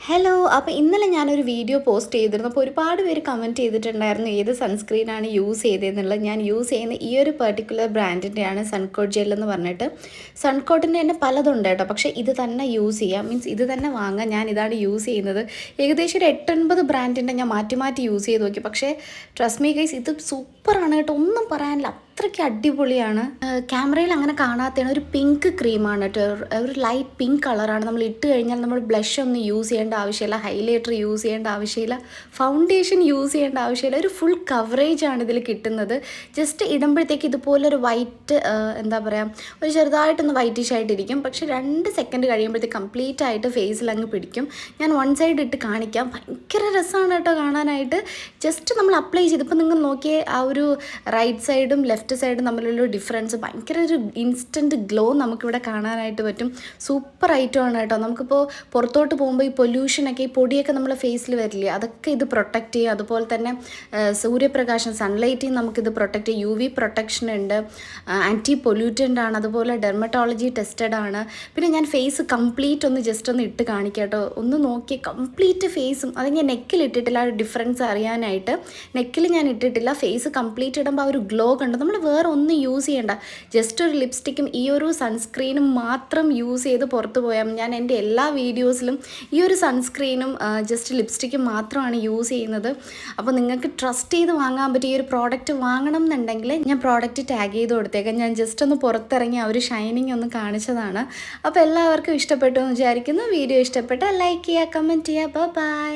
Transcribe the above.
Hello. അപ്പോൾ ഇന്നലെ ഞാനൊരു വീഡിയോ പോസ്റ്റ് ചെയ്തിരുന്നു. അപ്പോൾ ഒരുപാട് പേര് കമൻറ്റ് ചെയ്തിട്ടുണ്ടായിരുന്നു ഏത് സൺസ്ക്രീനാണ് യൂസ് ചെയ്തതെന്നുള്ളത്. ഞാൻ യൂസ് ചെയ്യുന്ന ഈ ഒരു പെർട്ടിക്കുലർ ബ്രാൻഡിൻ്റെയാണ് സൺകോട്ട് ജെൽ എന്ന് പറഞ്ഞിട്ട്. സൺകോട്ടിൻ്റെ തന്നെ പലതുണ്ട് കേട്ടോ, പക്ഷേ ഇത് തന്നെ യൂസ് ചെയ്യാം, മീൻസ് ഇത് തന്നെ വാങ്ങാം. ഞാൻ ഇതാണ് യൂസ് ചെയ്യുന്നത്. ഏകദേശം ഒരു 8-9 ബ്രാൻഡിൻ്റെ ഞാൻ മാറ്റി മാറ്റി യൂസ് ചെയ്ത് നോക്കി. പക്ഷേ ട്രസ്റ്റ് മീ ഗൈസ്, ഇത് സൂപ്പറാണ് കേട്ടോ, ഒന്നും പറയാനില്ല, അത്രയ്ക്ക് അടിപൊളിയാണ്. ക്യാമറയിൽ അങ്ങനെ കാണാത്തതാണ്. ഒരു പിങ്ക് ക്രീമാണ് കേട്ടോ, ഒരു ലൈറ്റ് പിങ്ക് കളറാണ്. നമ്മൾ ഇട്ട് കഴിഞ്ഞാൽ നമ്മൾ ബ്ലഷ് ഒന്നും യൂസ് ചെയ്യേണ്ട ആവശ്യമില്ല, ഹൈലൈറ്റർ യൂസ് ചെയ്യേണ്ട ആവശ്യമില്ല, ഫൗണ്ടേഷൻ യൂസ് ചെയ്യേണ്ട ആവശ്യമില്ല. ഒരു ഫുൾ കവറേജ് ആണ് ഇതിൽ കിട്ടുന്നത്. ജസ്റ്റ് ഇടുമ്പോഴത്തേക്ക് ഇതുപോലൊരു വൈറ്റ്, എന്താ പറയുക, ഒരു ചെറുതായിട്ടൊന്ന് വൈറ്റിഷ് ആയിട്ടിരിക്കും. പക്ഷേ 2 സെക്കൻഡ് കഴിയുമ്പോഴത്തേക്ക് കംപ്ലീറ്റ് ആയിട്ട് ഫേസിൽ അങ്ങ് പിടിക്കും. ഞാൻ വൺ സൈഡ് ഇട്ട് കാണിക്കാം. ഭയങ്കര രസമാണ് കേട്ടോ കാണാനായിട്ട്. ജസ്റ്റ് നമ്മൾ അപ്ലൈ ചെയ്ത്, ഇപ്പോൾ നിങ്ങൾ നോക്കിയേ, ആ ഒരു റൈറ്റ് സൈഡും ലെഫ്റ്റ് സൈഡും തമ്മിലുള്ള ഡിഫറൻസ്, ഭയങ്കര ഒരു ഇൻസ്റ്റൻറ്റ് ഗ്ലോ നമുക്കിവിടെ കാണാനായിട്ട് പറ്റും. സൂപ്പർ ഐറ്റമാണ് കേട്ടോ. നമുക്കിപ്പോൾ പുറത്തോട്ട് പോകുമ്പോൾ ഈ പൊല്യൂഷനൊക്കെ, ഈ പൊടിയൊക്കെ നമ്മളെ ഫേസിൽ വരില്ലേ, അതൊക്കെ ഇത് പ്രൊട്ടക്റ്റ് ചെയ്യും. അതുപോലെ തന്നെ സൂര്യപ്രകാശം, സൺലൈറ്റിൽ നമുക്കിത് പ്രൊട്ടക്റ്റ് ചെയ്യും. UV പ്രൊട്ടക്ഷൻ ഉണ്ട്, ആൻറ്റി പൊല്യൂട്ടൻ്റ് ആണ്, അതുപോലെ ഡെർമറ്റോളജി ടെസ്റ്റഡ് ആണ്. പിന്നെ ഞാൻ ഫേസ് കംപ്ലീറ്റ് ഒന്ന് ജസ്റ്റ് ഒന്ന് ഇട്ട് കാണിക്കാം കേട്ടോ. ഒന്ന് നോക്കി കംപ്ലീറ്റ് ഫേസും, അത് ഞാൻ നെക്കിൽ ഇട്ടിട്ടില്ല, ആ ഡിഫറൻസ് അറിയാനായിട്ട്. നെക്കിൽ ഞാൻ ഇട്ടിട്ടില്ല. ഫേസ് കംപ്ലീറ്റ് ഇടുമ്പോൾ ആ ഒരു ഗ്ലോ കണ്ട് നമ്മൾ വേറെ ഒന്നും യൂസ് ചെയ്യേണ്ട. ജസ്റ്റ് ഒരു ലിപ്സ്റ്റിക്കും ഈ ഒരു സൺസ്ക്രീനും മാത്രം യൂസ് ചെയ്ത് പുറത്ത് പോയാൽ, ഞാൻ എൻ്റെ എല്ലാ വീഡിയോസിലും ഈ ഒരു സൺസ്ക്രീനും ജസ്റ്റ് ലിപ്സ്റ്റിക്കും മാത്രമാണ് യൂസ് ചെയ്യുന്നത്. അപ്പോൾ നിങ്ങൾക്ക് ട്രസ്റ്റ് ചെയ്ത് വാങ്ങാൻ പറ്റിയ ഈ ഒരു പ്രോഡക്റ്റ് വാങ്ങണം എന്നുണ്ടെങ്കിൽ ഞാൻ പ്രോഡക്റ്റ് ടാഗ് ചെയ്ത് കൊടുത്തേക്കാം. ഞാൻ ജസ്റ്റ് ഒന്ന് പുറത്തിറങ്ങി ആ ഒരു ഷൈനിങ് ഒന്ന് കാണിച്ചതാണ്. അപ്പോൾ എല്ലാവർക്കും ഇഷ്ടപ്പെട്ടു എന്ന് വിചാരിക്കുന്നു. വീഡിയോ ഇഷ്ടപ്പെട്ടാൽ ലൈക്ക് ചെയ്യുക, കമൻറ്റ് ചെയ്യുക. ബൈ.